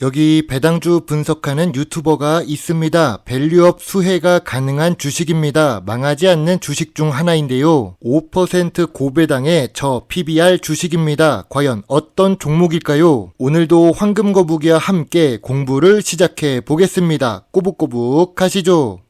여기 배당주 분석하는 유튜버가 있습니다. 밸류업 수혜가 가능한 주식입니다. 망하지 않는 주식 중 하나인데요. 5% 고배당의 저 PBR 주식입니다. 과연 어떤 종목일까요? 오늘도 황금거북이와 함께 공부를 시작해 보겠습니다. 꼬북꼬북 가시죠.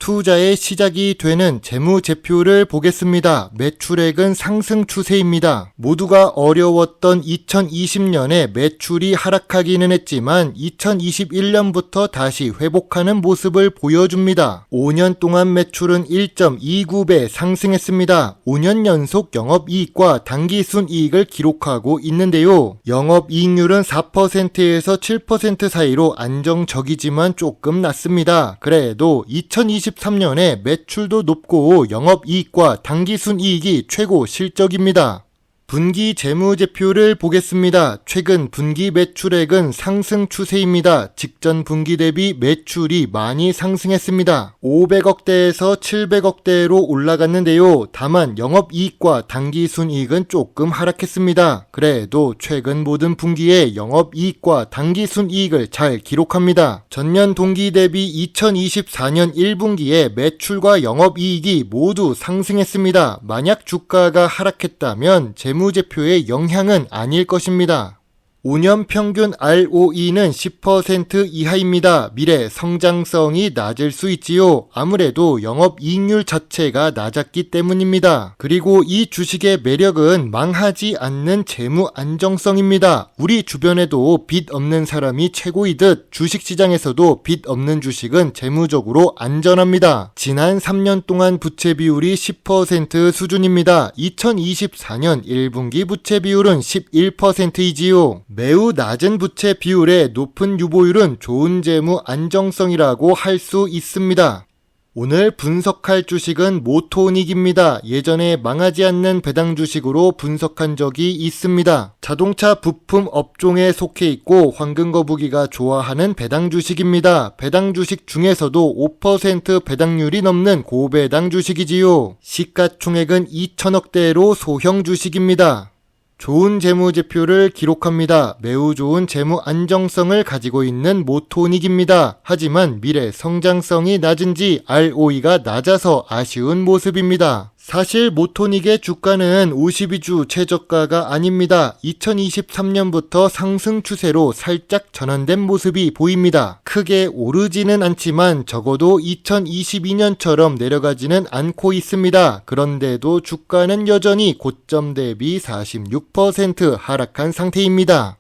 투자의 시작이 되는 재무제표를 보겠습니다. 매출액은 상승 추세입니다. 모두가 어려웠던 2020년에 매출이 하락하기는 했지만 2021년부터 다시 회복하는 모습을 보여줍니다. 5년 동안 매출은 1.29배 상승했습니다. 5년 연속 영업이익과 당기순이익을 기록하고 있는데요. 영업이익률은 4%에서 7% 사이로 안정적이지만 조금 낮습니다. 그래도 2023년에 매출도 높고 영업이익과 당기순이익이 최고 실적입니다. 분기 재무제표를 보겠습니다. 최근 분기 매출액은 상승 추세입니다. 직전 분기 대비 매출이 많이 상승했습니다. 500억대에서 700억대로 올라갔는데요. 다만 영업이익과 당기순이익은 조금 하락했습니다. 그래도 최근 모든 분기에 영업이익과 당기순이익을 잘 기록합니다. 전년 동기 대비 2024년 1분기에 매출과 영업이익이 모두 상승했습니다. 만약 주가가 하락했다면 재무제표의 영향은 아닐 것입니다. 5년 평균 ROE는 10% 이하입니다. 미래 성장성이 낮을 수 있지요. 아무래도 영업이익률 자체가 낮았기 때문입니다. 그리고 이 주식의 매력은 망하지 않는 재무 안정성입니다. 우리 주변에도 빚 없는 사람이 최고이듯 주식시장에서도 빚 없는 주식은 재무적으로 안전합니다. 지난 3년 동안 부채 비율이 10% 수준입니다. 2024년 1분기 부채 비율은 11%이지요. 매우 낮은 부채 비율에 높은 유보율은 좋은 재무 안정성이라고 할 수 있습니다. 오늘 분석할 주식은 모토닉입니다. 예전에 망하지 않는 배당 주식으로 분석한 적이 있습니다. 자동차 부품 업종에 속해 있고 황금거북이가 좋아하는 배당 주식입니다. 배당 주식 중에서도 5% 배당률이 넘는 고배당 주식이지요. 시가총액은 2천억대로 소형 주식입니다. 좋은 재무제표를 기록합니다. 매우 좋은 재무 안정성을 가지고 있는 모토닉입니다. 하지만 미래 성장성이 낮은지 ROE가 낮아서 아쉬운 모습입니다. 사실 모토닉의 주가는 52주 최저가가 아닙니다. 2023년부터 상승 추세로 살짝 전환된 모습이 보입니다. 크게 오르지는 않지만 적어도 2022년처럼 내려가지는 않고 있습니다. 그런데도 주가는 여전히 고점 대비 46% 하락한 상태입니다.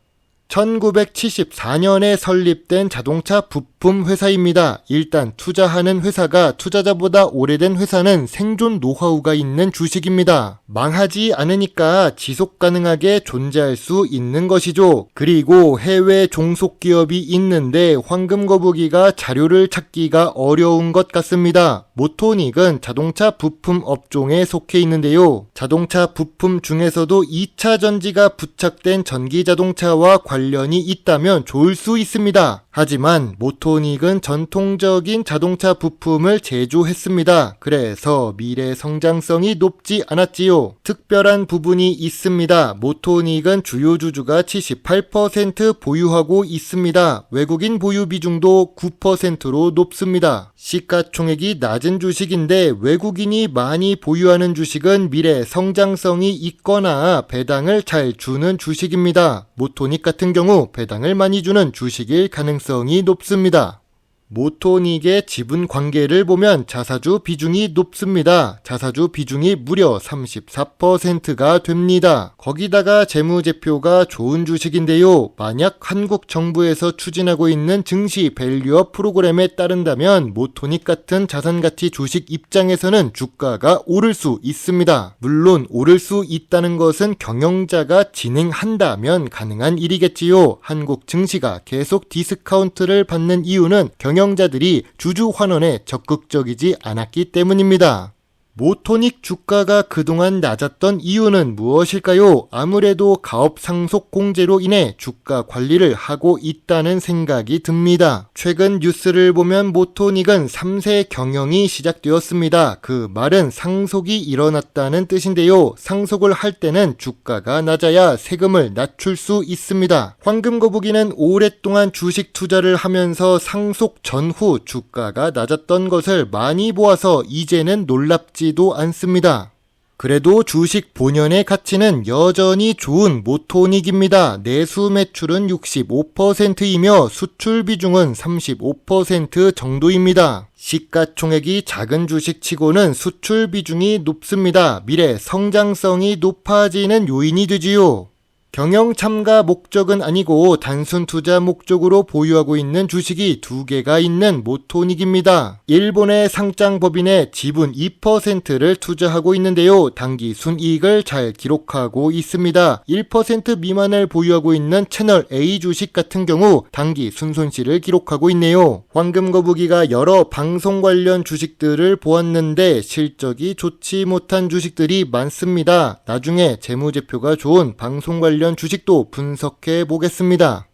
1974년에 설립된 자동차 부품 회사입니다. 일단 투자하는 회사가 투자자보다 오래된 회사는 생존 노하우가 있는 주식입니다. 망하지 않으니까 지속 가능하게 존재할 수 있는 것이죠. 그리고 해외 종속기업이 있는데 황금거북이가 자료를 찾기가 어려운 것 같습니다. 모토닉은 자동차 부품 업종에 속해 있는데요. 자동차 부품 중에서도 2차 전지가 부착된 전기자동차와 관련이 있다면 좋을 수 있습니다. 하지만 모토닉은 전통적인 자동차 부품을 제조했습니다. 그래서 미래 성장성이 높지 않았지요. 특별한 부분이 있습니다. 모토닉은 주요 주주가 78% 보유하고 있습니다. 외국인 보유 비중도 9%로 높습니다. 시가총액이 낮은 주식인데 외국인이 많이 보유하는 주식은 미래 성장성이 있거나 배당을 잘 주는 주식입니다. 모토닉 같은 경우 배당을 많이 주는 주식일 가능성이 높습니다. 모토닉의 지분 관계를 보면 자사주 비중이 높습니다. 자사주 비중이 무려 34%가 됩니다. 거기다가 재무제표가 좋은 주식인데요. 만약 한국 정부에서 추진하고 있는 증시 밸류업 프로그램에 따른다면 모토닉 같은 자산가치 주식 입장에서는 주가가 오를 수 있습니다. 물론 오를 수 있다는 것은 경영자가 진행한다면 가능한 일이겠지요. 한국 증시가 계속 디스카운트를 받는 이유는 경영자들이 주주 환원에 적극적이지 않았기 때문입니다. 모토닉 주가가 그동안 낮았던 이유는 무엇일까요? 아무래도 가업 상속 공제로 인해 주가 관리를 하고 있다는 생각이 듭니다. 최근 뉴스를 보면 모토닉은 3세 경영이 시작되었습니다. 그 말은 상속이 일어났다는 뜻인데요. 상속을 할 때는 주가가 낮아야 세금을 낮출 수 있습니다. 황금거북이는 오랫동안 주식 투자를 하면서 상속 전후 주가가 낮았던 것을 많이 보아서 이제는 놀랍지도 않습니다. 그래도 주식 본연의 가치는 여전히 좋은 모토닉입니다. 내수 매출은 65%이며 수출 비중은 35% 정도입니다. 시가총액이 작은 주식치고는 수출 비중이 높습니다. 미래 성장성이 높아지는 요인이 되지요. 경영 참가 목적은 아니고 단순 투자 목적으로 보유하고 있는 주식이 2개가 있는 모토닉입니다. 일본의 상장법인의 지분 2%를 투자하고 있는데요. 단기 순이익을 잘 기록하고 있습니다. 1% 미만을 보유하고 있는 채널 A 주식 같은 경우 단기 순손실을 기록하고 있네요. 황금거북이가 여러 방송 관련 주식들을 보았는데 실적이 좋지 못한 주식들이 많습니다. 나중에 재무제표가 좋은 방송 관련 주식도 분석해 보겠습니다.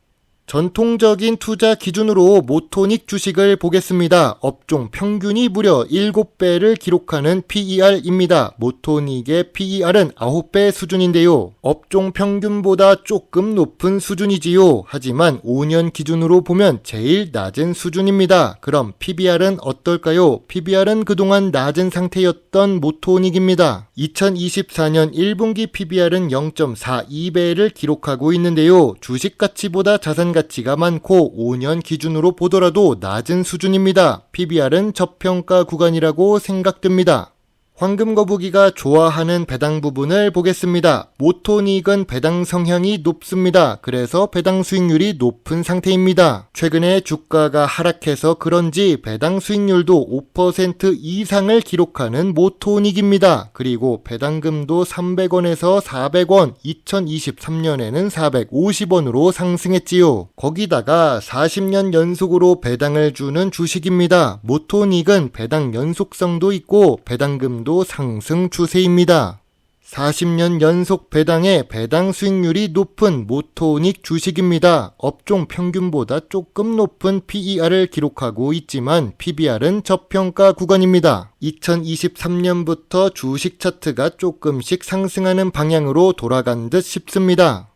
전통적인 투자 기준으로 모토닉 주식을 보겠습니다. 업종 평균이 무려 7배를 기록하는 PER입니다. 모토닉의 PER은 9배 수준인데요. 업종 평균보다 조금 높은 수준이지요. 하지만 5년 기준으로 보면 제일 낮은 수준입니다. 그럼 PBR은 어떨까요? PBR은 그동안 낮은 상태였던 모토닉입니다. 2024년 1분기 PBR은 0.42배를 기록하고 있는데요. 주식 가치보다 자산 가치가 많고 5년 기준으로 보더라도 낮은 수준입니다. PBR은 저평가 구간이라고 생각됩니다. 황금거북이가 좋아하는 배당 부분을 보겠습니다. 모토닉은 배당 성향이 높습니다. 그래서 배당 수익률이 높은 상태입니다. 최근에 주가가 하락해서 그런지 배당 수익률도 5% 이상을 기록하는 모토닉입니다. 그리고 배당금도 300원에서 400원, 2023년에는 450원으로 상승했지요. 거기다가 40년 연속으로 배당을 주는 주식입니다. 모토닉은 배당 연속성도 있고 배당금도 상승 추세입니다. 40년 연속 배당의 배당 수익률이 높은 모토닉 주식입니다. 업종 평균보다 조금 높은 PER을 기록하고 있지만 PBR은 저평가 구간입니다. 2023년부터 주식 차트가 조금씩 상승하는 방향으로 돌아간 듯 싶습니다.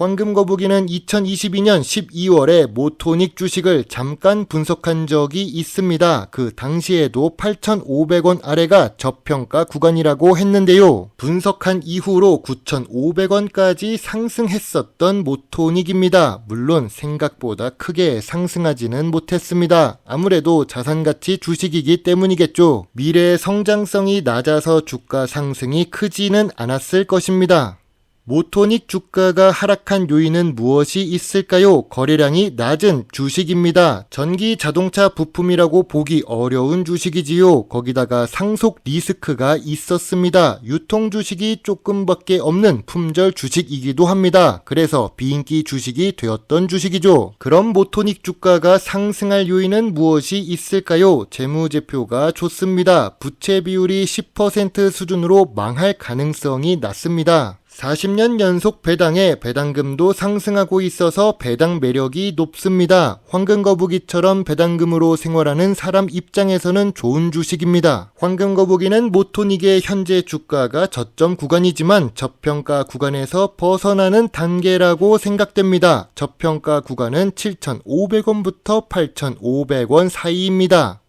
황금거북이는 2022년 12월에 모토닉 주식을 잠깐 분석한 적이 있습니다. 그 당시에도 8,500원 아래가 저평가 구간이라고 했는데요. 분석한 이후로 9,500원까지 상승했었던 모토닉입니다. 물론 생각보다 크게 상승하지는 못했습니다. 아무래도 자산가치 주식이기 때문이겠죠. 미래의 성장성이 낮아서 주가 상승이 크지는 않았을 것입니다. 모토닉 주가가 하락한 요인은 무엇이 있을까요? 거래량이 낮은 주식입니다. 전기 자동차 부품이라고 보기 어려운 주식이지요. 거기다가 상속 리스크가 있었습니다. 유통 주식이 조금밖에 없는 품절 주식이기도 합니다. 그래서 비인기 주식이 되었던 주식이죠. 그럼 모토닉 주가가 상승할 요인은 무엇이 있을까요? 재무제표가 좋습니다. 부채 비율이 10% 수준으로 망할 가능성이 낮습니다. 40년 연속 배당에 배당금도 상승하고 있어서 배당 매력이 높습니다. 황금거북이처럼 배당금으로 생활하는 사람 입장에서는 좋은 주식입니다. 황금거북이는 모토닉의 현재 주가가 저점 구간이지만 저평가 구간에서 벗어나는 단계라고 생각됩니다. 저평가 구간은 7,500원부터 8,500원 사이입니다.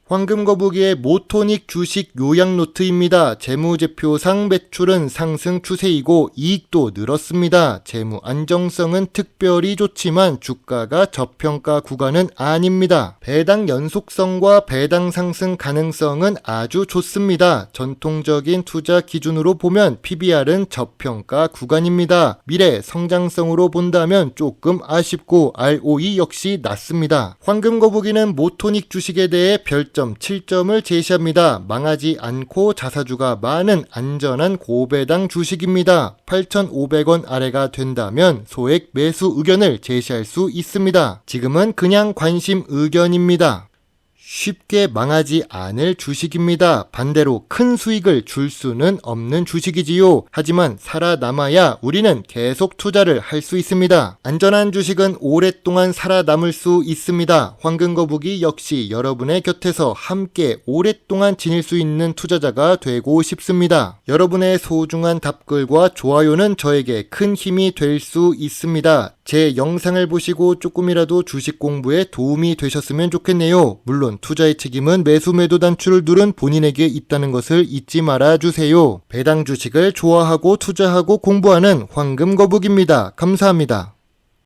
황금거북이의 모토닉 주식 요약 노트입니다. 재무제표상 매출은 상승 추세이고 이익도 늘었습니다. 재무 안정성은 특별히 좋지만 주가가 저평가 구간은 아닙니다. 배당 연속성과 배당 상승 가능성은 아주 좋습니다. 전통적인 투자 기준으로 보면 PBR은 저평가 구간입니다. 미래 성장성으로 본다면 조금 아쉽고 ROE 역시 낮습니다. 황금거북이는 모토닉 주식에 대해 별점 7점을 제시합니다. 망하지 않고 자사주가 많은 안전한 고배당 주식입니다. 8,500원 아래가 된다면 소액 매수 의견을 제시할 수 있습니다. 지금은 그냥 관심 의견입니다. 쉽게 망하지 않을 주식입니다. 반대로 큰 수익을 줄 수는 없는 주식이지요. 하지만 살아남아야 우리는 계속 투자를 할 수 있습니다. 안전한 주식은 오랫동안 살아남을 수 있습니다. 황금거북이 역시 여러분의 곁에서 함께 오랫동안 지닐 수 있는 투자자가 되고 싶습니다. 여러분의 소중한 답글과 좋아요는 저에게 큰 힘이 될 수 있습니다. 제 영상을 보시고 조금이라도 주식 공부에 도움이 되셨으면 좋겠네요. 물론 투자의 책임은 매수 매도 단추를 누른 본인에게 있다는 것을 잊지 말아주세요. 배당 주식을 좋아하고 투자하고 공부하는 황금거북입니다. 감사합니다.